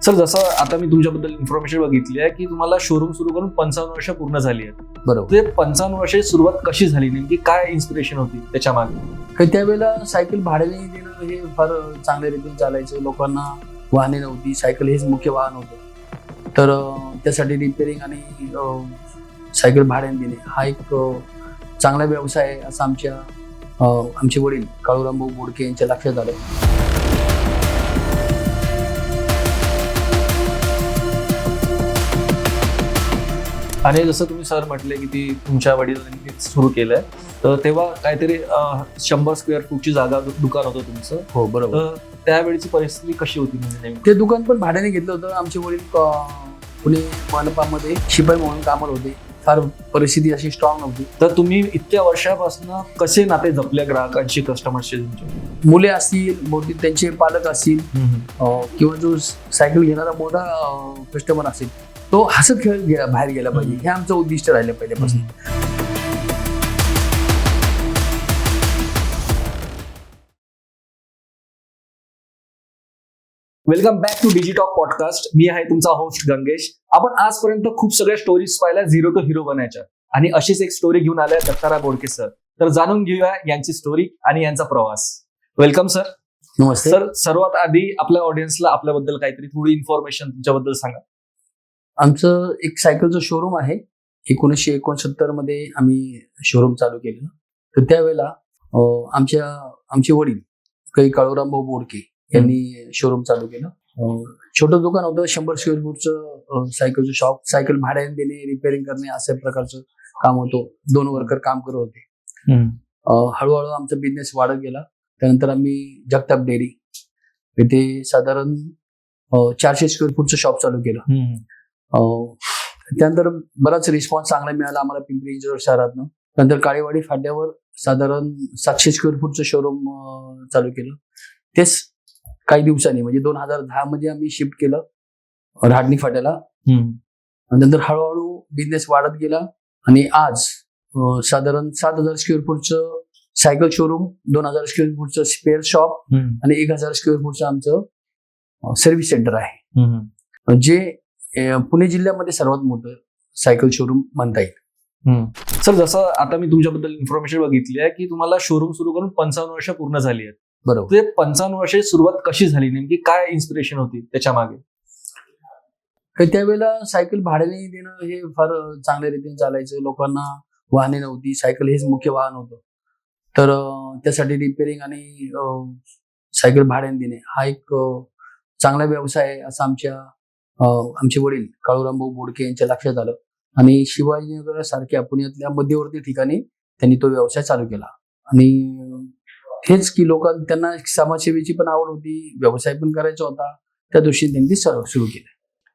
Sir, जसं आता मी तुमच्याबद्दल इन्फॉर्मेशन बघितली आहे की तुम्हाला शोरूम सुरू करून 55 वर्ष पूर्ण झाली आहेत. बरोबर. ते 55 वर्षाची सुरुवात कशी झाली, नेमकी काय इन्स्पिरेशन होती त्याच्या मागे? काही त्यावेळेला सायकल भाड्याने देणं हे फार चांगल्या रीतीने चालायचं. लोकांना वाहने नव्हती, सायकल हेच मुख्य वाहन होतं. तर त्यासाठी रिपेअरिंग आणि सायकल भाड्याने देणे हा एक चांगला व्यवसाय आहे असं आमचे वडील काळूरामभाऊ बोडके यांच्या लक्षात आलं. आणि जसं तुम्ही सर म्हटले की ती तुमच्या वडिलांनी सुरू केलंय, तर तेव्हा काहीतरी 100 स्क्वेअर फूटची जागा दुकान होतं तुमचं. हो बरोबर. तर त्यावेळीची परिस्थिती कशी होती, म्हणजे नेमकी? ते दुकान पण भाड्याने घेतलं होतं. आमचे वडील पुणे मनपामध्ये शिपाई म्हणून कामाला होते. फार परिस्थिती अशी स्ट्रॉंग नव्हती. तर तुम्ही इतक्या वर्षापासून कसे नाते जपले ग्राहकांशी, कस्टमरशी? तुमचे मुले असतील, बहुतेक त्यांचे पालक असतील, किंवा जो सायकल घेणारा मोठा कस्टमर असेल, तो हसत खेळत बाहेर गेला पाहिजे, हे आमचं उद्दिष्ट राहिलं पहिल्यापासून. Welcome back to Digitalk podcast. मी आहे तुमचा होस्ट गंगेश. आपण आजपर्यंत खूप सगळ्या स्टोरीज पाहिल्या झिरो टू हिरो बनायच्या, आणि अशीच एक स्टोरी घेऊन आल्या दत्ताराय बोडके सर. तर जाणून घेऊया यांची स्टोरी आणि यांचा प्रवास. Welcome sir. नमस्ते सर, सर्वात आधी आपल्या ऑडियन्सला आपल्याबद्दल काहीतरी थोडी इन्फॉर्मेशन तुमच्याबद्दल सांगा. आमचं एक सायकलचं शोरूम आहे. 1969 मध्ये आम्ही शोरूम चालू केलं. तर त्यावेळेला आमचे वडील काही काळूरामभाऊ बोडके यांनी शोरूम चालू केलं. छोटं दुकान होतं, 100 स्क्वेअर फूटचं सायकलचं शॉप. सायकल भाड्याने देणे, रिपेअरिंग करणे अशा प्रकारचं काम होतं. 2 वर्कर काम करत होते. हळूहळू आमचा बिझनेस वाढत गेला. त्यानंतर आम्ही जगताप डेअरी इथे साधारण 400 स्क्वेअर फूटचं शॉप चालू केलं. त्यानंतर बराच रिस्पॉन्स चांगला मिळाला आम्हाला पिंपरी चिंचवड शहरातनं. नंतर काळेवाडी फाट्यावर साधारण 700 स्क्वेअर फूटचं शोरूम चालू केलं. तेच काही दिवसांनी म्हणजे 2010 मध्ये आम्ही शिफ्ट केलं राडणी फाट्याला. नंतर हळूहळू बिझनेस वाढत गेला आणि आज साधारण 7000 स्क्वेअर फूटचं सायकल शोरूम, 2000 स्क्वेअर फूटचं स्पेअर शॉप आणि 1000 स्क्वेअर फूटचं आमचं सर्व्हिस सेंटर आहे, जे पुणे जिल्ह्यामध्ये सर्वात मोठं सायकल शोरूम म्हणता येईल. सर, जसं आता मी तुमच्याबद्दल इन्फॉर्मेशन बघितली आहे की तुम्हाला शोरूम सुरू करून 55 वर्ष पूर्ण झाली आहेत. बरोबर. ते 55 वर्षाची सुरुवात कशी झाली, नेमकी काय इन्स्पिरेशन होती त्याच्या मागे? त्यावेळेला सायकल भाड्याने देणं हे फार चांगल्या रीतीने चालायचं. लोकांना वाहने नव्हती, सायकल हेच मुख्य वाहन होतं. तर त्यासाठी रिपेअरिंग आणि सायकल भाड्याने देणे हा एक चांगला व्यवसाय आहे असं आमचे वडील काळूरामभाऊ बोडके यांच्या लक्षात आलं. आणि शिवाजीनगर सारख्या पुण्यातल्या मध्यवर्ती ठिकाणी त्यांनी तो व्यवसाय चालू केला. आणि हेच की त्यांना समाजसेवेची पण आवड होती, व्यवसाय पण करायचा होता. त्या दृष्टीने त्यांनी सुरू केलं.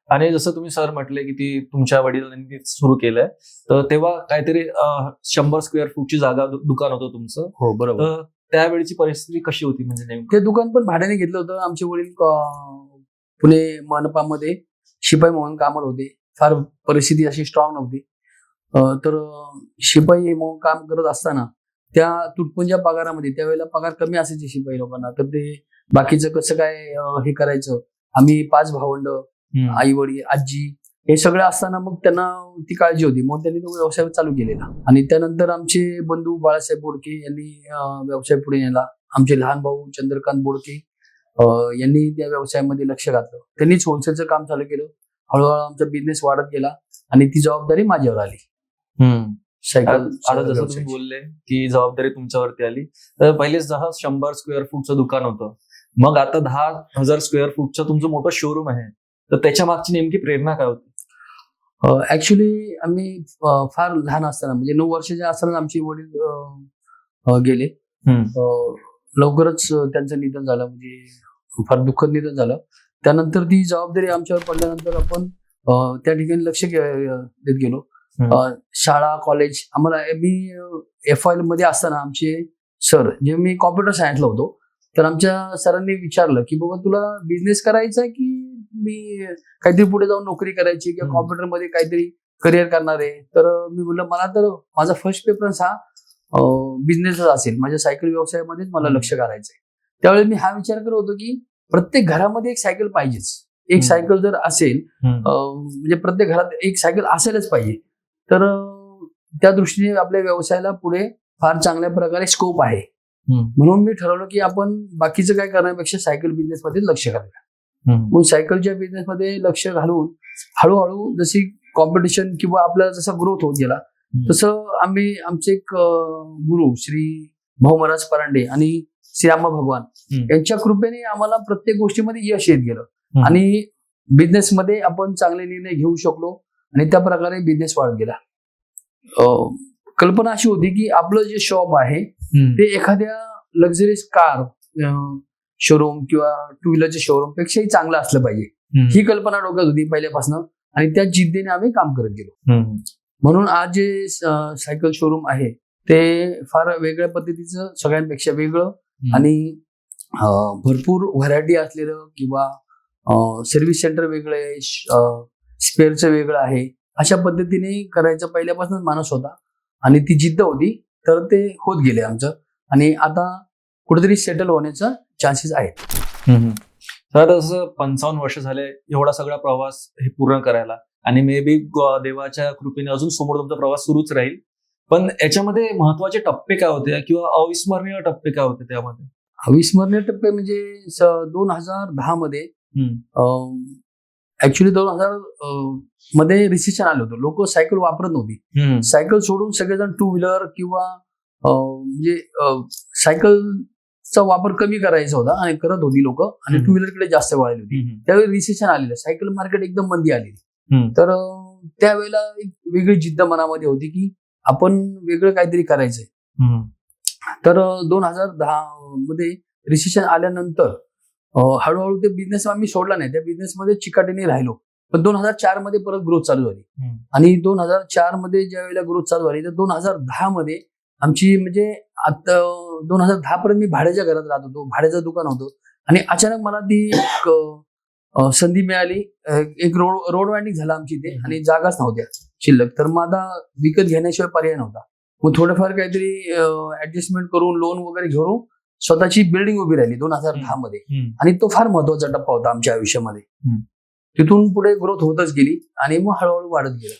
आणि जसं तुम्ही सर म्हटले की ती तुमच्या वडिलांनी सुरू केलंय, तर तेव्हा काहीतरी 100 स्क्वेअर फूटची जागा दुकान होतं तुमचं. हो बरोबर. तर त्यावेळीची परिस्थिती कशी होती, म्हणजे नेमकी? ते दुकान पण भाड्याने घेतलं होतं. आमचे वडील पुणे मनपामध्ये शिपाई म्हणून कामाला होते. फार परिस्थिती अशी स्ट्रॉंग नव्हती. तर शिपाई म्हणून काम करत असताना त्या तुटपुंज्या पगारामध्ये, त्यावेळेला पगार कमी असायचे शिपाई लोकांना, तर ते बाकीचं कसं काय हे करायचं. आम्ही 5 भावंड, आई वडील, आजी हे सगळं असताना मग त्यांना ती काळजी होती, मग त्यांनी तो व्यवसाय चालू केलेला. आणि त्यानंतर आमचे बंधू बाळासाहेब बोडके यांनी व्यवसाय पुढे नेला. आमचे लहान भाऊ चंद्रकांत बोडके यांनी त्या व्यवसायामध्ये लक्ष घातलं. त्यांनीच होलसेलचं काम चालू केलं. हळूहळू आमचा बिझनेस वाढत गेला आणि ती जबाबदारी माझ्यावर आली. आता जसं तुम्ही बोलले की जबाबदारी तुमच्यावरती आली, तर पहिलेच 100 स्क्वेअर फूटचं दुकान होतं, मग आता 10,000 स्क्वेअर फूटचं तुमचं मोठं शोरूम आहे. तर त्याच्या मागची नेमकी प्रेरणा काय होती? ऍक्च्युली आम्ही फार लहान असताना, म्हणजे 9 वर्षाचे असताना आमचे वडील गेले. लवकरच त्यांचं निधन झालं, म्हणजे फार दुःखद निधन झालं. त्यानंतर ती जबाबदारी आमच्यावर पडल्यानंतर आपण त्या ठिकाणी लक्ष देत गेलो. शाळा, कॉलेज, आम्हाला मी FYL मध्ये असताना आमचे सर, जे मी कॉम्प्युटर सायन्सला होतो, तर आमच्या सरांनी विचारलं की बाबा तुला बिझनेस करायचा आहे की मी काहीतरी पुढे जाऊन नोकरी करायची किंवा कॉम्प्युटरमध्ये काहीतरी करिअर करणार आहे. तर मी बोललो मला तर माझा फर्स्ट प्रेफरन्स हा बिझनेसच असेल, माझ्या सायकल व्यवसायामध्येच मला लक्ष करायचंय. त्यावेळी मी हा विचार करत होतो की प्रत्येक घरामध्ये एक सायकल पाहिजेच. एक सायकल जर असेल म्हणजे प्रत्येक घरात एक सायकल असेलच पाहिजे. तर त्या दृष्टीने आपल्या व्यवसायाला पुढे फार चांगल्या प्रकारे स्कोप आहे. म्हणून मी ठरवलं की आपण बाकीचं काय करण्यापेक्षा सायकल बिझनेस मध्ये लक्ष घालूया. मग सायकलच्या बिझनेसमध्ये लक्ष घालून हळूहळू जशी कॉम्पिटिशन किंवा आपला जसा ग्रोथ होत गेला तसं आम्ही आमचे एक गुरु श्री भाऊ महाराज परांडे आणि श्री आम्हा भगवान यांच्या कृपेने आम्हाला प्रत्येक गोष्टीमध्ये यश येत गेलं आणि बिझनेसमध्ये आपण चांगले निर्णय घेऊ शकलो आणि त्या प्रकारे बिझनेस वाढत गेला. कल्पना अशी होती की आपलं जे शॉप आहे ते एखाद्या लक्झरीज कार शोरूम किंवा टू व्हीलरच्या शोरूम पेक्षाही चांगलं असलं पाहिजे, ही कल्पना डोक्यात होती पहिल्यापासून आणि त्या जिद्दीने आम्ही काम करत गेलो. म्हणून आज जे सायकल शोरूम आहे ते फार वेगळ्या पद्धतीचं, सगळ्यांपेक्षा वेगळं आणि भरपूर व्हरायटी असलेलं किंवा सर्व्हिस सेंटर वेगळं आहे, स्पेअरचं वेगळं आहे, अशा पद्धतीने करायचं पहिल्यापासून माणूस होता आणि ती जिद्द होती. तर ते होत गेले आमचं आणि आता कुठेतरी सेटल होण्याचा चान्सेस आहेत. तर असं 55 वर्ष झाले एवढा सगळा प्रवास हे पूर्ण करायला आणि मे बी देवाच्या कृपेने अजून समोर तुमचा प्रवास सुरूच राहील. पण याच्यामध्ये महत्वाचे टप्पे काय होते किंवा अविस्मरणीय टप्पे काय होते त्यामध्ये? अविस्मरणीय टप्पे म्हणजे 2010 मध्ये ऍक्च्युली 2000 मध्ये रिसेशन आलं होतं. लोक सायकल वापरत नव्हती. सायकल सोडून सगळेजण टू व्हीलर किंवा म्हणजे सायकलचा वापर कमी करायचा होता आणि करत होती लोक आणि टू व्हीलरकडे जास्त वळाली होती. त्यावेळी रिसेशन आलेलं, सायकल मार्केट एकदम मंदी आलेली. तर त्यावेळेला एक वेगळी जिद्द मनामध्ये होती की आपण वेगळं काहीतरी करायचंय. तर 2010 मध्ये रिसेशन आल्यानंतर हळूहळू ते बिझनेस आम्ही सोडला नाही, त्या बिझनेसमध्ये चिकाटीने राहिलो. पण 2004 मध्ये परत ग्रोथ चालू झाली आणि 2004 मध्ये ज्या वेळेला ग्रोथ चालू झाली तर 2010 मध्ये आमची म्हणजे आता 2010 पर्यंत मी भाड्याच्या घरात राहत होतो, भाड्याचं दुकान होतं आणि अचानक मला ती एक संधी मिळाली. एक रोड वाइंडिंग झाला आमची इथे आणि जागाच नव्हत्या शिल्लक. तर मग आता विकत घेण्याशिवाय पर्याय नव्हता. मग थोडंफार काहीतरी ऍडजस्टमेंट करून लोन वगैरे घेऊन स्वतःची बिल्डिंग उभी राहिली 2010 मध्ये आणि तो फार महत्वाचा टप्पा होता आमच्या आयुष्यामध्ये. तिथून पुढे ग्रोथ होतच गेली आणि मग हळूहळू वाढत गेलं.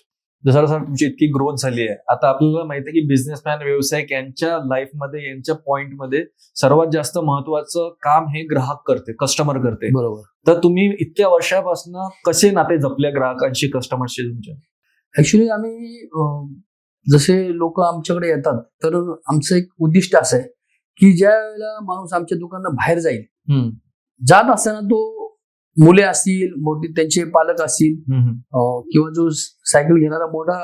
जसं जसं तुमची इतकी ग्रोथ झाली आहे, आता आपल्याला माहिती आहे की बिझनेसमॅन व्यावसायिक यांच्या लाईफमध्ये, यांच्या पॉइंटमध्ये सर्वात जास्त महत्वाचं काम हे ग्राहक करते, कस्टमर करते. बरोबर. तर तुम्ही इतक्या वर्षापासून कसे नाते जपले ग्राहकांशी, कस्टमरशी तुमच्या? ऍक्च्युली आम्ही जसे लोक आमच्याकडे येतात तर आमचं एक उद्दिष्ट असं आहे की ज्या वेळेला माणूस आमच्या दुकानात बाहेर जाईल, जात असताना तो मुले असतील, मोठी त्यांचे पालक असतील किंवा जो सायकल घेणारा मोठा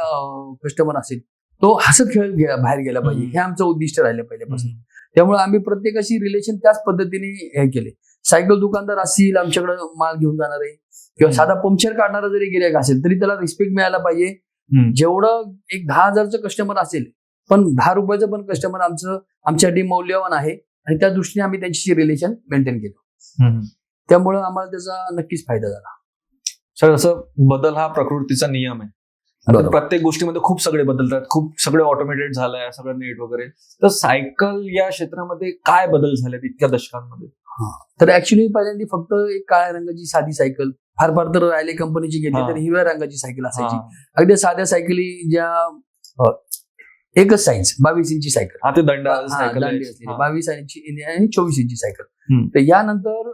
कस्टमर असेल, तो हसत खेळत बाहेर गेला पाहिजे, हे आमचं उद्दिष्ट राहिलं पहिल्यापासून. त्यामुळे आम्ही प्रत्येकाशी रिलेशन त्याच पद्धतीने हे केले. सायकल दुकानदार असतील, आमच्याकडे माल घेऊन जाणारे किंवा साधा पंक्चर काढणारा जरी गिऱ्हाईक असेल तरी त्याला रिस्पेक्ट मिळायला पाहिजे. जेवढं एक 10,000चं कस्टमर असेल पण 10 रुपयाचं पण कस्टमर आमच्यासाठी मौल्यवान आहे आणि त्या दृष्टीने आम्ही त्यांच्याशी रिलेशन मेंटेन केलं. त्यामुळे आम्हाला त्याचा नक्कीच फायदा झाला. सर, असं बदल हा प्रकृतीचा नियम आहे. प्रत्येक गोष्टीमध्ये खूप सगळे बदलतात, खूप सगळे ऑटोमेटेड झालंय, सगळं नेट वगैरे. तर सायकल या क्षेत्रामध्ये काय बदल झालेत इतक्या दशकांमध्ये? तर ऍक्च्युली पहिल्यांदा फक्त एक काळ्या रंगाची साधी सायकल, फार फार तर रायले कंपनीची घेतली तर हिरव्या रंगाची सायकल असायची. अगदी साध्या सायकली ज्या एकच साईज 22 इंची सायकल, ते दांडी 22 इंची आणि 24 इंची सायकल. तर यानंतर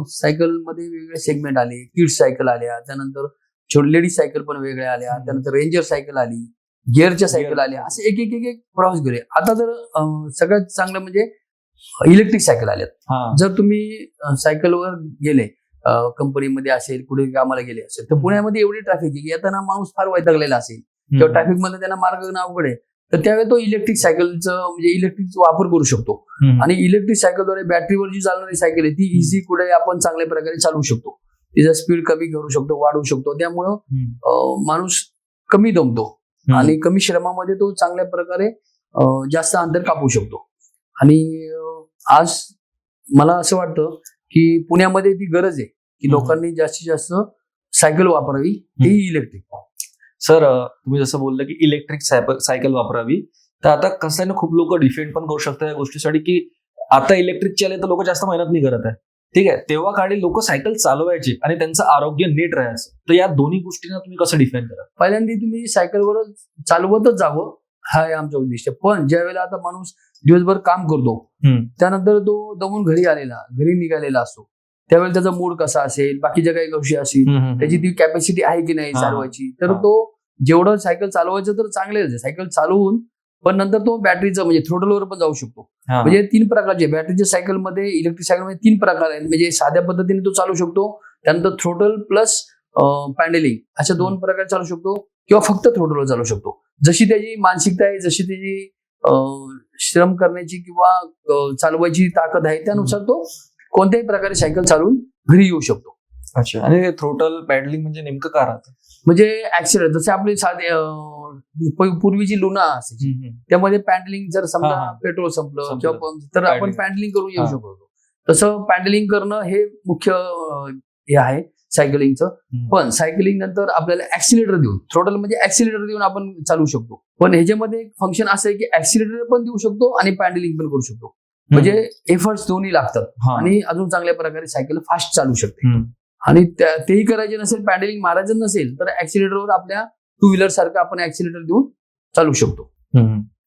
सायकल मध्ये वेगळे सेगमेंट आले, किड्स सायकल आल्या, त्यानंतर लेडीज सायकल पण वेगळ्या आल्या, त्यानंतर रेंजर सायकल आली, गिअरच्या सायकल आल्या, असे एक एक एक प्रवास गेले. आता तर सगळ्यात चांगलं म्हणजे इलेक्ट्रिक सायकल आल्यात. जर तुम्ही सायकलवर गेले, कंपनीमध्ये असेल, कुठे कामाला गेले असेल, तर पुण्यामध्ये एवढी ट्रॅफिक आहे की येताना माणूस फार वैतागलेला असेल किंवा ट्रॅफिक मध्ये त्यांना मार्ग अवघड आहे, तर त्यावेळी तो इलेक्ट्रिक सायकलचं म्हणजे इलेक्ट्रिकचा वापर करू शकतो. आणि इलेक्ट्रिक सायकलद्वारे बॅटरीवर जी चालणारी सायकल आहे ती इझी कुठे आपण चांगल्या प्रकारे चालवू शकतो. तिचा स्पीड कमी करू शकतो, वाढवू शकतो. त्यामुळं माणूस कमी दमतो आणि कमी श्रमामध्ये तो चांगल्या प्रकारे जास्त अंतर कापू शकतो. आणि आज मला असं वाटतं की पुण्यामध्ये ती गरज आहे की लोकांनी जास्तीत जास्त सायकल वापरावी, ती इलेक्ट्रिक. सर, तुम्ही जसं बोललं की इलेक्ट्रिक सायकल वापरावी, तर आता कसं आहे ना, खूप लोक डिफेंड पण करू शकतात या गोष्टीसाठी की आता इलेक्ट्रिकचे आले तर लोक जास्त मेहनत नाही करत आहे, ठीक आहे, तेव्हा काळी लोक सायकल चालवायचे आणि त्यांचं आरोग्य नीट राहायचं. तर या दोन्ही गोष्टींना तुम्ही कसं डिफाईन करा? पहिल्यांदा तुम्ही सायकलवर चालवतच जावं, हा आहे आमचा उद्दिष्ट. पण ज्या वेळेला आता माणूस दिवसभर काम करतो, त्यानंतर तो दमून घरी निघालेला असतो, त्यावेळेला त्याचा मूड कसा असेल, बाकीच्या काही गोष्टी असतील, त्याची ती कॅपॅसिटी आहे की नाही चालवायची, तर तो जेवढं सायकल चालवायचं तर चांगलेच आहे. सायकल चालवून पण नंतर तो बॅटरीचं म्हणजे थ्रोटलवर पण जाऊ शकतो. म्हणजे 3 प्रकारचे बॅटरीच्या सायकलमध्ये, इलेक्ट्रिक सायकलमध्ये 3 प्रकार आहेत. म्हणजे साध्या पद्धतीने तो चालू शकतो, त्यानंतर थ्रोटल प्लस पॅन्डेलिंग अशा 2 प्रकार चालू शकतो, किंवा फक्त थ्रोटलवर चालू शकतो. जशी त्याची मानसिकता आहे, जशी त्याची श्रम करण्याची किंवा चालवायची ताकद आहे, त्यानुसार तो कोणत्याही प्रकारे सायकल चालवून घरी येऊ शकतो. अच्छा. आणि थ्रोटल पॅडलिंग म्हणजे नेमकं काय राहतं? म्हणजे ऍक्सिडेंट जसे आपले साधे पूर्वीची लुना असायची, त्यामध्ये पॅन्डलिंग जर समजा पेट्रोल संपलं किंवा पंप, तर आपण पॅन्डलिंग करून येऊ शकतो. तसं पॅन्डलिंग करणं हे मुख्य हे आहे सायकलिंगचं. पण सायकलिंग नंतर आपल्याला ऍक्सिलेटर देऊन, थ्रोटल म्हणजे ऍक्सिलेटर देऊन आपण चालू शकतो. पण ह्याच्यामध्ये एक फंक्शन असं आहे की ऍक्सिलेटर पण देऊ शकतो आणि पॅन्डलिंग पण करू शकतो. म्हणजे एफर्ट्स दोन्ही लागतात आणि अजून चांगल्या प्रकारे सायकल फास्ट चालू शकते. आणि तेही करायचे नसेल, पॅन्डलिंग मारायचं नसेल, तर ऍक्सिलेटरवर आपल्या 2 व्हीलर सारखं आपण ऍक्सिलेटर देऊन चालू शकतो.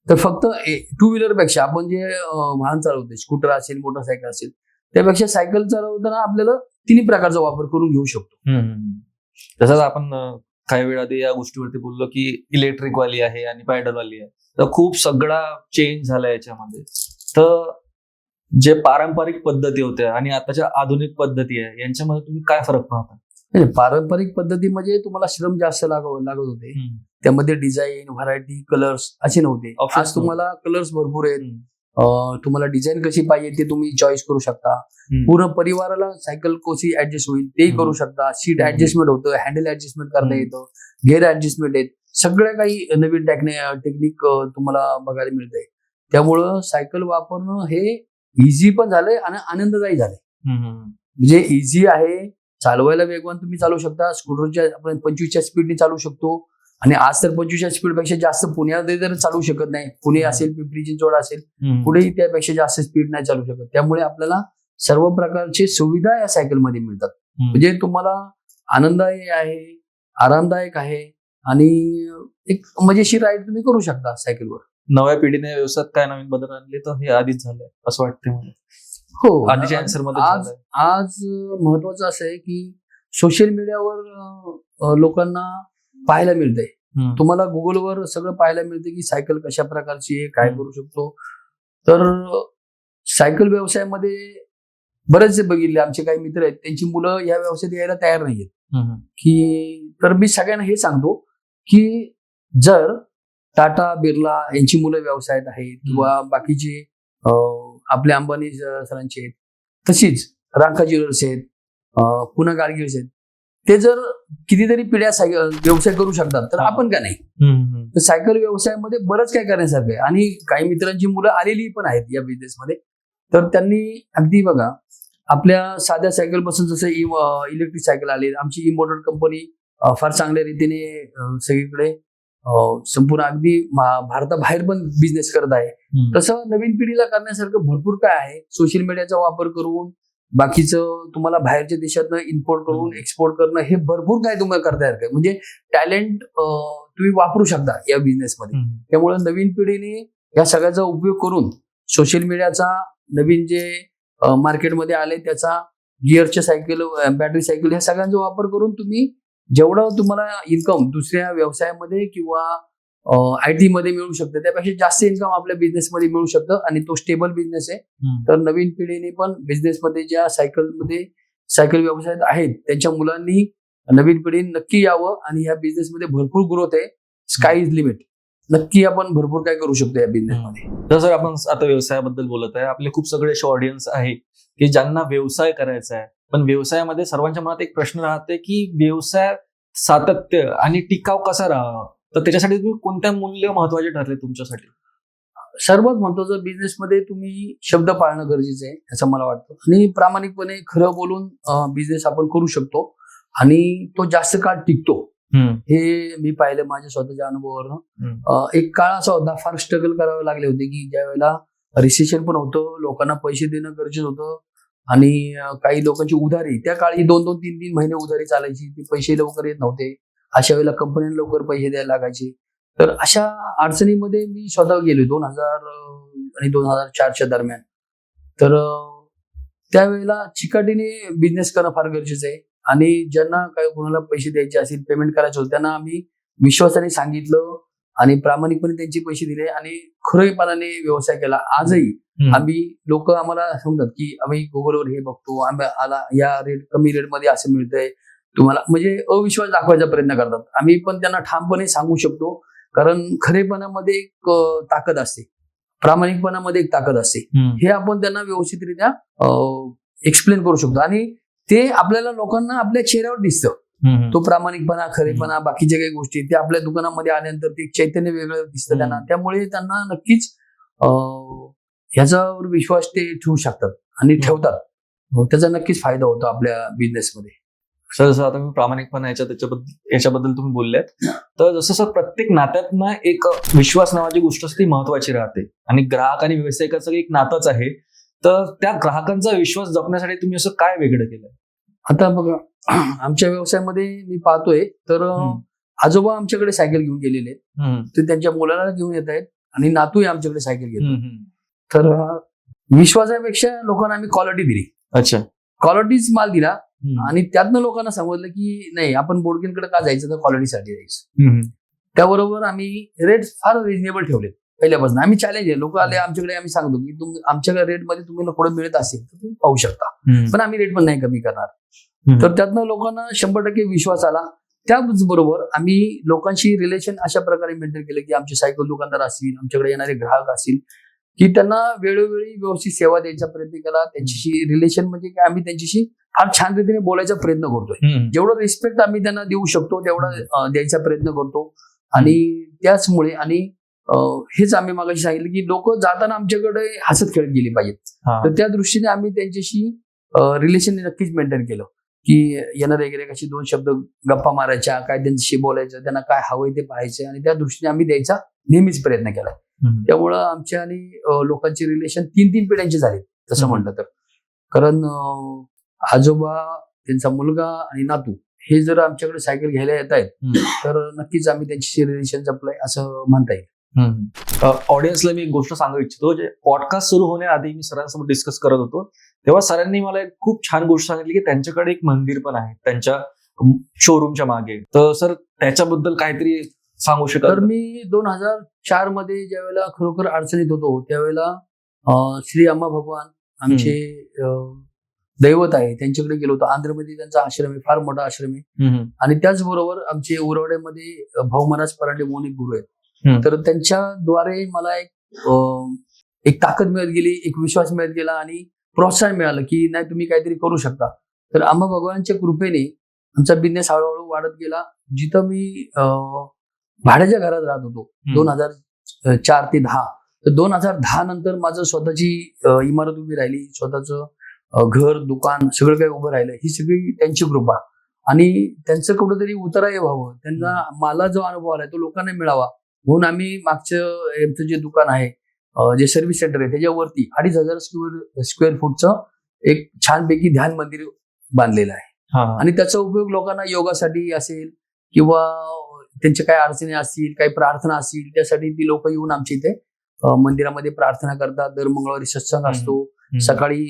तर फक्त 2 व्हीलर पेक्षा आपण जे वाहन चालवतो, स्कूटर असेल, मोटरसायकल असेल, त्यापेक्षा सायकल चालवताना आपल्याला 3 प्रकारचा वापर करून घेऊ शकतो. तसंच आपण काही वेळा आधी या गोष्टीवरती बोललो की इलेक्ट्रिक वाली आहे आणि पॅडल वाली आहे, तर खूप सगळा चेंज झाला याच्यामध्ये. तर जे पारंपरिक पद्धती होत्या आणि आताच्या आधुनिक पद्धती आहे, यांच्यामध्ये तुम्ही काय फरक पाहता? पारंपरिक पद्धती म्हणजे तुम्हाला श्रम जास्त लागत होते, त्यामध्ये डिझाईन, व्हरायटी, कलर्स असे नव्हते. आज तुम्हाला कलर्स भरपूर आहेत, तुम्हाला डिझाईन कशी पाहिजे ते तुम्ही चॉईस करू शकता. पूर्ण परिवाराला सायकल कशी ऍडजस्ट होईल तेही करू शकता. सीट ऍडजस्टमेंट होतं, हँडल ऍडजस्टमेंट करता येतं, गेअर ऍडजस्टमेंट आहेत, सगळ्या काही नवीन टेक्निक तुम्हाला बघायला मिळतंय. त्यामुळं सायकल वापरणं हे इझी पण झालंय आणि आनंददायी झालंय. म्हणजे इझी आहे, चालवायला वेगवान तुम्ही चालू शकता. स्कूटरच्या आपण 25च्या स्पीडने चालू शकतो, आणि आज तर 25च्या स्पीड पेक्षा जास्त पुण्यामध्ये तर चालू शकत नाही. पुणे असेल, पिंपरी चिंचवड असेल, पुढेही त्यापेक्षा जास्त स्पीड नाही चालू शकत. त्यामुळे आपल्याला सर्व प्रकारची सुविधा या सायकलमध्ये मिळतात. म्हणजे तुम्हाला आनंददायी आहे, आरामदायक आहे, आणि एक मजेशीर राईड तुम्ही करू शकता सायकलवर. नव्या पिढीने व्यवसायात काय नवीन बदल आणले तर हे आधीच झालंय असं वाटतं मला. हो, आधीच्या आन्सरमध्ये आज महत्वाचं असं आहे की सोशल मीडियावर लोकांना पाहायला मिळतंय. तुम्हाला गुगलवर सगळं पाहायला मिळतं की सायकल कशा प्रकारची आहे, काय करू शकतो. तर सायकल व्यवसायामध्ये बरेचसे बघितले, आमचे काही मित्र आहेत, त्यांची मुलं या व्यवसायात यायला तयार नाहीयेत. की तर मी सगळ्यांना हे सांगतो की जर टाटा, बिर्ला यांची मुलं व्यवसायात आहेत, किंवा बाकीचे आपले अंबानी सरांचे आहेत, तशीच रांका ज्वेलर्स आहेत, पुन्हा गाडगिल्स आहेत, ते जर कितीतरी पिढ्या व्यवसाय करू शकतात, तर आपण का नाही? तर सायकल व्यवसायामध्ये बरंच काय करण्यासारखं आहे. आणि काही मित्रांची मुलं आलेली पण आहेत या बिझनेसमध्ये. तर त्यांनी अगदी बघा, आपल्या साध्या सायकल पासून जसं इलेक्ट्रिक सायकल आली, आमची मोटर कंपनी फार चांगल्या रीतीने सगळीकडे संपूर्ण अगदी भारताबाहेर पण बिझनेस करत आहे. तसं नवीन पिढीला करण्यासारखं भरपूर काय आहे. सोशल मीडियाचा वापर करून बाकीचं तुम्हाला बाहेरच्या देशातनं इम्पोर्ट करून एक्सपोर्ट करणं, हे भरपूर काय तुम्हाला करता येतं. म्हणजे टॅलेंट तुम्ही वापरू शकता या बिझनेसमध्ये. त्यामुळे नवीन पिढीने या सगळ्याचा उपयोग करून सोशल मीडियाचा, नवीन जे मार्केटमध्ये आले त्याचा, गिअरच्या सायकल, बॅटरी सायकल, ह्या सगळ्यांचा वापर करून तुम्ही जेवढं तुम्हाला इन्कम दुसऱ्या व्यवसायामध्ये किंवा IT मध्ये मिळू शकतं, त्यापेक्षा जास्त इन्कम आपल्या बिझनेसमध्ये मिळू शकतं. आणि तो स्टेबल बिझनेस आहे. तर नवीन पिढीने पण बिझनेसमध्ये, ज्या सायकल व्यवसायात आहेत, त्यांच्या मुलांनी, नवीन पिढीने नक्की यावं. आणि ह्या बिझनेसमध्ये भरपूर ग्रोथ आहे. Sky is limit. नक्की आपण भरपूर काय करू शकतो या बिझनेसमध्ये. जसं आपण आता व्यवसायाबद्दल बोलत आहे, आपले खूप सगळे ऑडियन्स आहे की ज्यांना व्यवसाय करायचा आहे, पण व्यवसायामध्ये सर्वांच्या मनात एक प्रश्न राहते की व्यवसाय सातत्य आणि टिकाव कसा राहावा. तर त्याच्यासाठी तुम्ही कोणत्या मूल्य महत्वाचे ठरले तुमच्यासाठी? सर्वात महत्वाचं, बिझनेसमध्ये तुम्ही शब्द पाळणं गरजेचं आहे असं मला वाटतं. आणि प्रामाणिकपणे खरं बोलून बिझनेस आपण करू शकतो, आणि तो जास्त काळ टिकतो. हे मी पाहिलं माझ्या स्वतःच्या अनुभवावरनं. एक काळ असा होता, फार स्ट्रगल करावे लागले होते, की ज्या वेळेला रिसेशन पण होतं, लोकांना पैसे देणं गरजेचं होतं, आणि काही लोकांची उधारी, त्या काळी 2-2, 3-3 महिने उधारी चालायची, ते पैसे लवकर येत नव्हते. अशा वेळेला कंपनीने लवकर पैसे द्यायला लागायचे. तर अशा अडचणीमध्ये मी स्वतः गेलो 2000 आणि 2004च्या दरम्यान. तर त्यावेळेला चिकाटीने बिझनेस करणं फार गरजेचं आहे. आणि ज्यांना काही कोणाला पैसे द्यायचे असतील, पेमेंट करायचे होते, त्यांना आम्ही विश्वासाने सांगितलं आणि प्रामाणिकपणे त्यांचे पैसे दिले आणि खरेपणाने व्यवसाय केला. आजही आम्ही लोक आम्हाला सांगतात की आम्ही गुगलवर हे बघतो, आम्हाला या कमी रेटमध्ये असं मिळतंय तुम्हाला, म्हणजे अविश्वास दाखवायचा प्रयत्न करतात. आम्ही पण त्यांना ठामपणे सांगू शकतो, कारण खरेपणामध्ये एक ताकद असते, प्रामाणिकपणामध्ये एक ताकद असते. हे आपण त्यांना व्यवस्थितरित्या एक्सप्लेन करू शकतो आणि ते आपल्याला लोकांना आपल्या चेहऱ्यावर दिसतं. तो प्रामाणिकपणा, खरेपणा, बाकीच्या काही गोष्टी ते आपल्या दुकानामध्ये आल्यानंतर ते चैतन्य वेगळं दिसतं त्यांना. त्यामुळे त्यांना नक्कीच ह्याच्यावर विश्वास ते ठेवू शकतात आणि ठेवतात. त्याचा नक्कीच फायदा होतो आपल्या बिझनेसमध्ये. सर जसं आता मी प्रामाणिकपणा याच्याबद्दल तुम्ही बोललेत, तर जसं प्रत्येक नात्यात ना एक विश्वास नावाची गोष्ट असते, ती महत्वाची राहते आणि ग्राहक आणि व्यावसायिकाचं एक नातंच आहे. तर त्या ग्राहकांचा विश्वास जपण्यासाठी तुम्ही असं काय वेगळं केलं? आता बघा, आमच्या व्यवसायामध्ये मी पाहतोय तर आजोबा आमच्याकडे सायकल घेऊन गेलेले आहेत, ते त्यांच्या मुलाला घेऊन येत आहेत आणि नातूही आमच्याकडे सायकल घेतो. तर विश्वासापेक्षा लोकांना आम्ही क्वालिटी दिली. अच्छा, क्वालिटीच माल दिला आणि त्यातनं लोकांना समजलं की नाही, आपण बोडकेंकडे का जायचं, तर क्वालिटीसाठी जायचं. त्याबरोबर आम्ही रेट फार रिजनेबल ठेवलेत पहिल्यापासून. आम्ही चॅलेंज आहे, लोक आले आमच्याकडे, आम्ही सांगतो की आमच्या रेटमध्ये तुम्ही पुढे मिळत असेल तर तुम्ही पाहू शकता, पण आम्ही रेट पण नाही कमी करणार. तर त्यातनं लोकांना 100% विश्वास आला. त्याचबरोबर आम्ही लोकांशी रिलेशन अशा प्रकारे मेंटेन केलं की आमचे सायकल दुकानदार असतील, आमच्याकडे येणारे ग्राहक असतील, की त्यांना वेळोवेळी व्यवस्थित सेवा द्यायचा प्रयत्न केला. त्यांच्याशी रिलेशन म्हणजे काय, आम्ही त्यांच्याशी फार छान रीतीने बोलायचा प्रयत्न करतोय. जेवढं रिस्पेक्ट आम्ही त्यांना देऊ शकतो तेवढा द्यायचा प्रयत्न करतो. आणि त्याचमुळे आणि हेच आम्ही मागाशी सांगितलं की लोक जाताना आमच्याकडे हसत खेळत गेली पाहिजेत. तर त्या दृष्टीने आम्ही त्यांच्याशी रिलेशन नक्कीच मेंटेन केलं की येणाऱ्या गिऱ्हाईकाशी 2 शब्द गप्पा मारायच्या, काय त्यांच्याशी बोलायचं, त्यांना काय हवंय ते पाहायचं आणि त्या दृष्टीने आम्ही द्यायचा नेहमीच प्रयत्न केला. त्यामुळं आमच्या आणि लोकांचे रिलेशन 3-3 पिढ्यांचे झाले तसं म्हटलं तर. कारण आजोबा, त्यांचा मुलगा आणि नातू हे जर आमच्याकडे सायकल घ्यायला येत आहेत तर नक्कीच आम्ही त्यांच्याशी रिलेशन जपलंय असं म्हणता येईल. ऑडियन्सला मी एक गोष्ट सांगू इच्छितो. जे पॉडकास्ट सुरू होण्याआधी मी सरांसोबत डिस्कस करत होतो, तेव्हा सरांनी मला एक खूप छान गोष्ट सांगितली की त्यांच्याकडे एक मंदिर पण आहे त्यांच्या शोरूमच्या मागे. तर सर त्याच्याबद्दल काहीतरी सांगू शकाल? तर मी 2004 मध्ये ज्यावेळेला खरोखर अडचणीत होतो त्यावेळेला श्री अम्मा भगवान आमचे दैवत आहे त्यांच्याकडे गेलो होतो. आंध्रमध्ये त्यांचा आश्रम आहे, फार मोठा आश्रम आहे. आणि त्याचबरोबर आमचे उरवड्यामध्ये भाऊ महाराज परांडे म्हणून एक गुरु आहेत. तर त्यांच्याद्वारे मला एक ताकद मिळत गेली, एक विश्वास मिळत गेला आणि प्रोत्साहन मिळालं की नाही, तुम्ही काहीतरी करू शकता. तर अम्मा भगवानच्या कृपेने आमचा बिझनेस हळूहळू वाढत गेला. जिथं मी भाड्याच्या घरात राहत होतो 2004 ते 10, तर 2010 नंतर माझं स्वतःची इमारत उभी राहिली, स्वतःचं घर, दुकान सगळं काही उभं राहिलं. ही सगळी त्यांची कृपा आणि त्यांचं कुठंतरी उतराय व्हावं, त्यांना मला जो अनुभव आलाय तो लोकांना मिळावा म्हणून आम्ही मागचं जे दुकान आहे, जे सर्व्हिस सेंटर आहे, त्याच्यावरती 2500 स्क्वेअर फूटचं एक छानपैकी ध्यान मंदिर बांधलेलं आहे. आणि त्याचा उपयोग लोकांना योगासाठी असेल किंवा त्यांच्या काही अडचणी असतील, काही प्रार्थना असतील, त्यासाठी ती लोक येऊन आमच्या इथे मंदिरामध्ये प्रार्थना करतात. दर मंगळवारी सत्संग असतो, सकाळी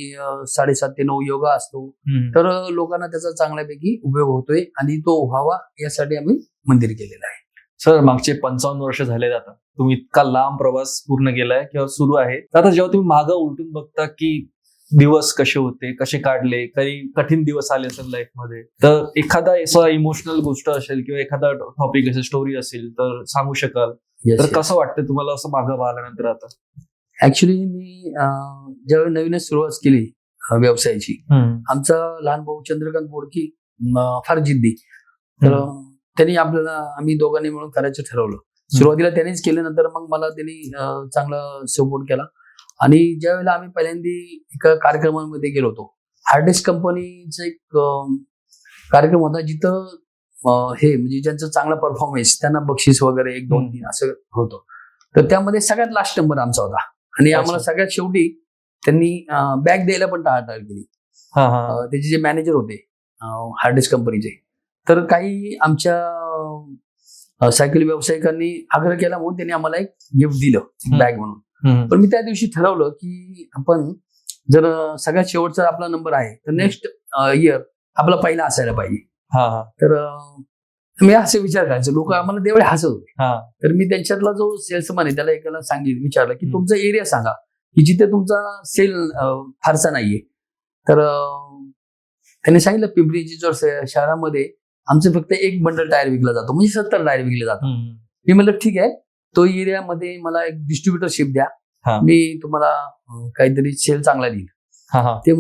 7:30 ते 9 योगा असतो. तर लोकांना त्याचा चांगल्यापैकी उपयोग होतोय आणि तो व्हावा यासाठी आम्ही मंदिर केलेलं आहे. सर मागचे 55 वर्ष झाले, आता तुम्ही इतका लांब प्रवास पूर्ण केलाय किंवा सुरू आहे. आता जेव्हा तुम्ही मागं उलटून बघता की दिवस कसे होते, कसे काढले, काही कठीण दिवस आले असेल लाईफ मध्ये, तर एखादा असा इमोशनल गोष्ट असेल किंवा एखादा टॉपिक असेल, स्टोरी असेल तर सांगू शकाल? तर कसं वाटतं तुम्हाला असं मागं पाहिल्यानंतर? आता ऍक्च्युली मी ज्यावेळी नवीनच सुरुवात केली व्यवसायाची, आमचा लहान भाऊ चंद्रकांत बोडके फार जिद्दी, तर त्यांनी आम्ही दोघांनी मिळून करायचं ठरवलं. सुरुवातीला त्यांनीच केलं, नंतर मग मला त्यांनी चांगला सपोर्ट केला. आणि ज्यावेळेला आम्ही पहिल्यांदा एका कार्यक्रमामध्ये गेलो होतो, हार्डेस्ट कंपनीचा एक कार्यक्रम होता, जिथं हे म्हणजे ज्यांचं चांगला परफॉर्मन्स त्यांना बक्षीस वगैरे 1, 2, 3 असं होतं. तर त्यामध्ये सगळ्यात लास्ट नंबर आमचा होता आणि आम्हाला सगळ्यात शेवटी त्यांनी बॅग द्यायला पण टाळाटाळ केली. हा हा त्याचे जे मॅनेजर होते हार्ड डिस्क कंपनीचे, तर काही आमच्या सायकल व्यावसायिकांनी आग्रह केला म्हणून त्यांनी आम्हाला एक गिफ्ट दिलं बॅग म्हणून. हम्म. पण मी त्या दिवशी ठरवलं की आपण जर सगळ्यात शेवटचा आपला नंबर आहे तर नेक्स्ट इयर आपला पहिला असायला पाहिजे. हा हा तर मी असे विचार करायचो, लोक आम्हाला त्यावेळी हसत होते. हा तर मी त्यांच्यातला जो सेल्समन आहे त्याला एकाला विचारलं की हम्म. तुमचा एरिया सांगा की जिथे तुमचा सेल फारसा नाहीये. तर त्यांनी सांगितलं पिंपरी चिंचवड शहरामध्ये आमचं फक्त एक बंडल टायर विकला जातो, म्हणजे 70 टायर विकले जातात. हम्म. मी म्हणलं ठीक आहे, तो एरियामध्ये मला एक डिस्ट्रीब्युटरशिप द्या, हा. मी तुम्हाला काहीतरी सेल चांगला देईल. हा हा ते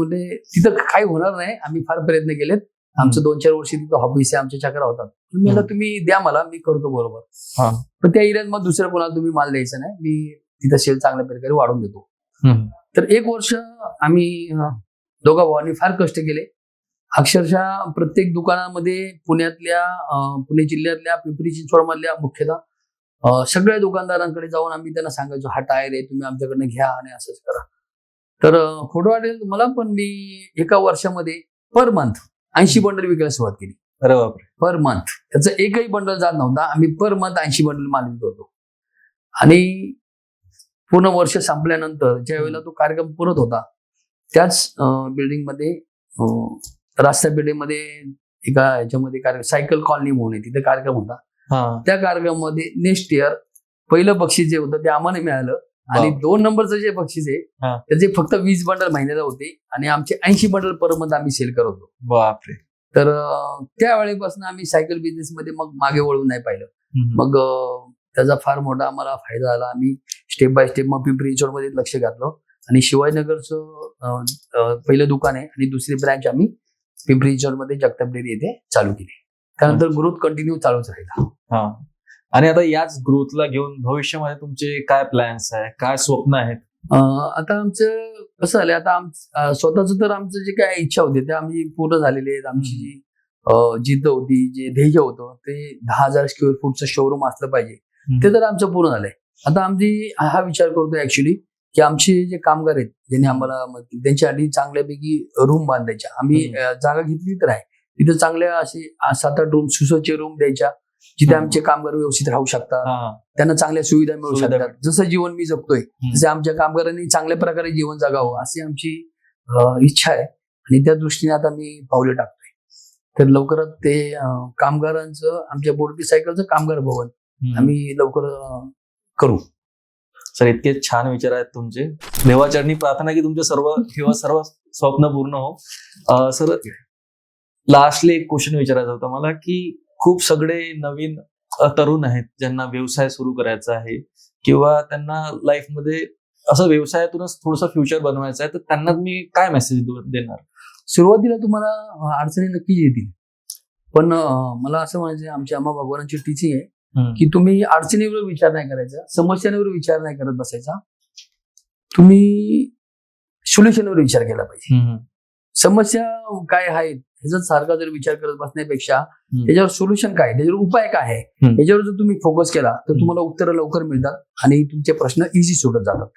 तिथं काही होणार नाही, आम्ही फार प्रयत्न केलेत, आमचं 2-4 वर्षी तिथं हॉबीस आहे, आमच्या चक्रा होतात. मी म्हणलं तुम्ही द्या मला, मी करतो बरोबर. हा. पण त्या एरियात मग दुसऱ्या कोणाला तुम्ही माल द्यायचा नाही, मी तिथं सेल चांगल्या प्रकारे वाढवून देतो. हम्म. तर 1 वर्ष आम्ही दोघा भावांनी फार कष्ट केले. अक्षरशः प्रत्येक दुकानामध्ये पुणे जिल्ह्यातल्या पिंपरी चिंचवड मधल्या मुख्यतः सगळ्या दुकानदारांकडे जाऊन आम्ही त्यांना सांगायचो हा टायर आहे, तुम्ही आमच्याकडनं घ्या आणि असंच करा. तर खोटं वाटेल मला, पण मी एका वर्षामध्ये पर मंथ 80 बंडल विकायला सुरुवात केली. अरे बापरे. पर मंथ त्याचं एकही बंडल जात नव्हता. आम्ही पर मंथ 80 बंडल माल विकत होतो. आणि पूर्ण वर्ष संपल्यानंतर ज्या वेळेला तो कार्यक्रम पुरत होता, त्याच बिल्डिंगमध्ये रास्ता बिल्डिंगमध्ये एका ह्याच्यामध्ये सायकल कॉलनी म्हणून आहे, तिथे कार्यक्रम होता. हा त्या कार्यक्रमामध्ये नेक्स्ट इयर पहिलं बक्षीस जे होतं ते आम्हाला मिळालं. आणि 2 नंबरचं जे बक्षीस आहे त्याचे फक्त 20 बंडल महिन्याला होते आणि आमचे 80 बंडल पर मंथ आम्ही सेल करत होतो. बापरे. तर त्यावेळेपासून आम्ही सायकल बिझनेस मध्ये मग मागे वळून नाही पाहिलं. मग त्याचा फार मोठा आम्हाला फायदा झाला. आम्ही स्टेप बाय स्टेप मग पिंपरी चिंचवडमध्ये लक्ष घातलं आणि शिवाजीनगरचं पहिलं दुकान आहे आणि दुसरी ब्रँच आम्ही पिंपरी चिंचवडमध्ये जगताप डेअरी येथे चालू केली. त्यानंतर ग्रोथ कंटिन्यू चालूच राहिला. हा. आणि आता याच ग्रोथला घेऊन भविष्यामध्ये तुमचे काय प्लॅन्स आहे, काय स्वप्न आहेत? आता आमचं कसं झालं, आता स्वतःच तर आमचं जे काय इच्छा होती ते आम्ही पूर्ण झालेले आहेत. आमची जी जिद्द होती, जे ध्येय होतं ते 10,000 स्क्वेअर फूटचं शोरूम असलं पाहिजे, ते तर आमचं पूर्ण झालंय. आता आमची हा विचार करतोय ऍक्च्युली की आमचे जे कामगार आहेत ज्यांनी आम्हाला त्यांच्यासाठी चांगल्यापैकी रूम बांधायच्या. आम्ही जागा घेतली तर आहे, तिथे चांगल्या असे 7-8 रूम, सुसज्ज रूम द्यायच्या, जिथे आमचे कामगार व्यवस्थित राहू शकतात, त्यांना चांगल्या सुविधा मिळू शकतात. जसं जीवन मी जगतोय तसे आमच्या कामगारांनी चांगल्या प्रकारे जीवन जगावं अशी आमची इच्छा आहे. आणि त्या दृष्टीने आता मी पावले टाकतोय. तर लवकरात ते कामगारांचं, आमच्या बोडकी सायकलचं कामगार भवन आम्ही लवकर करू. सर, इतके छान विचार आहेत तुमचे. देवाचरणी प्रार्थना की तुमचे सर्व स्वप्न पूर्ण हो. सर, लास्टली एक क्वेश्चन विचारायचा होता मला की खूप सगळे नवीन तरुण आहेत ज्यांना व्यवसाय सुरू करायचा आहे किंवा त्यांना लाईफमध्ये असं व्यवसायातूनच थोडंसं फ्युचर बनवायचं आहे, तर त्यांना तुम्ही काय मेसेज देणार? सुरुवातीला तुम्हाला अडचणी नक्कीच येतील, पण मला असं म्हणायचं आमच्या अम्मा भगवानांची टीचिंग आहे की तुम्ही अडचणीवर विचार नाही करायचा, समस्यांवर विचार नाही करत बसायचा, तुम्ही सोल्युशनवर विचार केला पाहिजे. समस्या काय आहेत ह्याचा सारखा जर विचार करत बसण्यापेक्षा त्याच्यावर सोल्युशन काय, त्याच्यावर उपाय काय आहे, याच्यावर जर तुम्ही फोकस केला तर तुम्हाला उत्तरं लवकर मिळतात आणि तुमचे प्रश्न इझी सुटत जातात.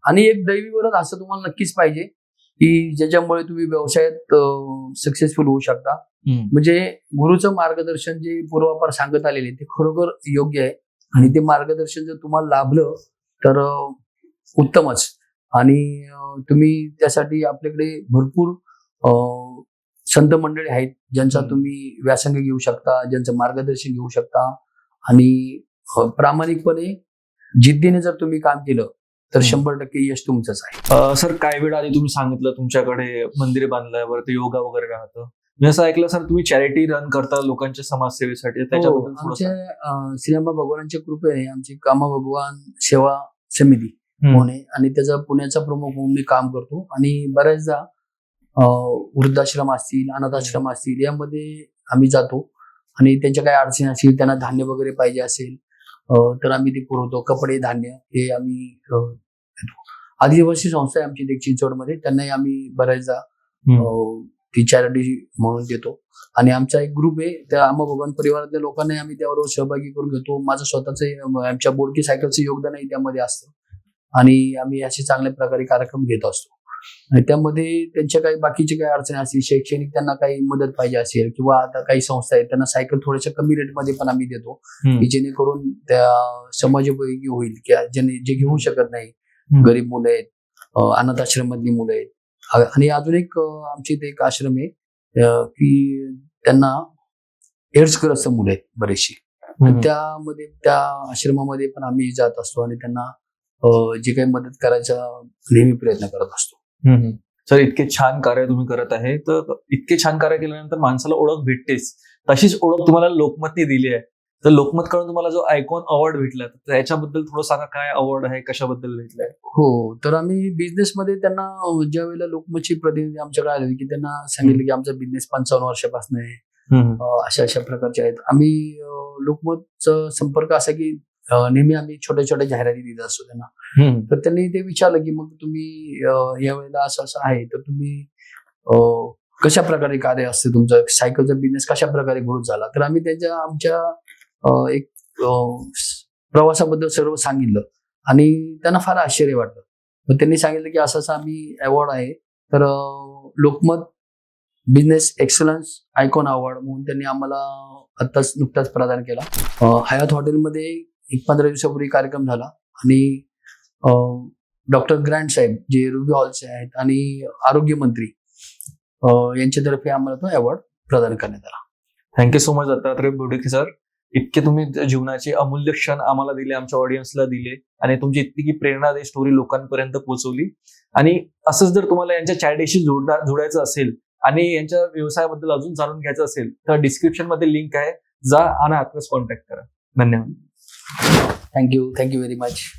आणि एक दैवीवरच असं तुम्हाला नक्कीच पाहिजे की ज्याच्यामुळे तुम्ही व्यवसायात सक्सेसफुल होऊ शकता. म्हणजे गुरुचं मार्गदर्शन जे पूर्वापार सांगत आलेले ते खरोखर योग्य आहे आणि ते मार्गदर्शन जर तुम्हाला लाभलं तर उत्तमच. आणि तुम्ही त्यासाठी आपल्याकडे भरपूर संत मंडळी आहेत ज्यांचा तुम्ही व्यासंग घेऊ शकता, ज्यांचं मार्गदर्शन घेऊ शकता. आणि प्रामाणिकपणे जिद्दीने जर तुम्ही काम केलं तर 100% यश तुमचंच आहे. सर, काही वेळ आधी तुम्ही सांगितलं तुमच्याकडे मंदिर बांधल्यावर ते योगा वगैरे राहतं. मी असं ऐकलं सर तुम्ही चॅरिटी रन करता लोकांच्या समाजसेवेसाठी, त्याच्याबद्दल आमच्या श्रीअंबा भगवानांच्या कृपेने आमची कामा भगवान सेवा समिती म्हणून आणि त्याचा पुण्याचा प्रमुख म्हणून मी काम करतो. आणि बऱ्याचदा वृद्धाश्रम असतील, अनाथाश्रम असतील, यामध्ये आम्ही जातो आणि त्यांच्या काही अडचणी असतील, त्यांना धान्य वगैरे पाहिजे असेल तर आम्ही ते पुरवतो. कपडे, धान्य हे आम्ही देतो. आदिवासी संस्था आहे आमची चिंचवडमध्ये, त्यांनाही आम्ही बऱ्याचदा ती चॅरिटी म्हणून देतो. आणि आमचा एक ग्रुप आहे, त्या आम्हा भगवान परिवारातल्या लोकांनाही आम्ही त्याबरोबर सहभागी करून घेतो. माझं स्वतःचं आमच्या बोडकी सायकलचं योगदानही त्यामध्ये असतं आणि आम्ही असे चांगल्या प्रकारे कार्यक्रम घेत असतो. आणि त्यामध्ये त्यांच्या काही बाकीचे काही अडचणी असतील, शैक्षणिक त्यांना काही मदत पाहिजे असेल, किंवा आता काही संस्था आहेत त्यांना सायकल थोड्याशा कमी रेटमध्ये पण आम्ही देतो, की जेणेकरून त्या समाजोपयोगी होईल, की जे घेऊ शकत नाही, गरीब मुलं आहेत, अनाथ आश्रमातली मुलं आहेत. आणि अजून एक आमच्या इथे एक आश्रम आहे की त्यांना एड्सग्रस्त मुलं आहेत बरेचशी. त्यामध्ये त्या आश्रमामध्ये पण आम्ही जात असतो आणि त्यांना जे काही मदत करायचा नेहमी प्रयत्न करत असतो. सर, इतके छान कार्य तुम्ही करत आहे, तर इतके छान कार्य केल्यानंतर माणसाला ओळख भेटतेच. तशीच ओळख तुम्हाला लोकमतने दिली आहे. तर लोकमतकडून तुम्हाला जो आयकॉन अवॉर्ड भेटला, तर त्याच्याबद्दल थोडं सांगा, काय अवॉर्ड आहे, कशाबद्दल भेटलाय? हो, तर आम्ही बिझनेसमध्ये त्यांना ज्या वेळेला लोकमतची प्रतिनिधी आमच्याकडे आले, की त्यांना सांगितलं की आमचा बिझनेस 55 वर्षापासून आहे, अशा अशा प्रकारचे आहेत. आम्ही लोकमतचा संपर्क असा की नेहमी आम्ही छोट्या छोट्या जाहिराती देत असतो त्यांना. तर त्यांनी ते विचारलं की मग तुम्ही या वेळेला असं असं आहे, तर तुम्ही कशा प्रकारे कार्य असते तुमचं, सायकलचा बिझनेस कशा प्रकारे ग्रोथ झाला. तर आम्ही आमच्या एक प्रवासाबद्दल सर्व सांगितलं आणि त्यांना फार आश्चर्य वाटलं. मग त्यांनी सांगितलं की असं असं आम्ही अवॉर्ड आहे, तर Lokmat business excellence icon award म्हणून त्यांनी आम्हाला नुकताच प्रदान केला. हयात हॉटेलमध्ये एक 15 दिवसापूर्वी कार्यक्रम झाला आणि डॉक्टर ग्रँट साहेब जे रुबी हॉलचे आहेत आणि आरोग्य मंत्री यांच्यातर्फे आम्हाला तो अवॉर्ड प्रदान करण्यात आला. थँक्यू सो मच दत्तात्रय बोडके सर. इतके तुम्ही जीवनाचे अमूल्य क्षण आम्हाला दिले, आमच्या ऑडियन्सला दिले आणि तुमची इतकी प्रेरणादायी स्टोरी लोकांपर्यंत पोहोचवली. आणि असंच जर तुम्हाला यांच्या चॅरिटीशी जोडायचं असेल आणि यांच्या व्यवसायाबद्दल अजून जाणून घ्यायचं असेल, तर डिस्क्रिप्शन मध्ये लिंक आहे, जा आणि आत्ताच कॉन्टॅक्ट करा. धन्यवाद. Thank you very much.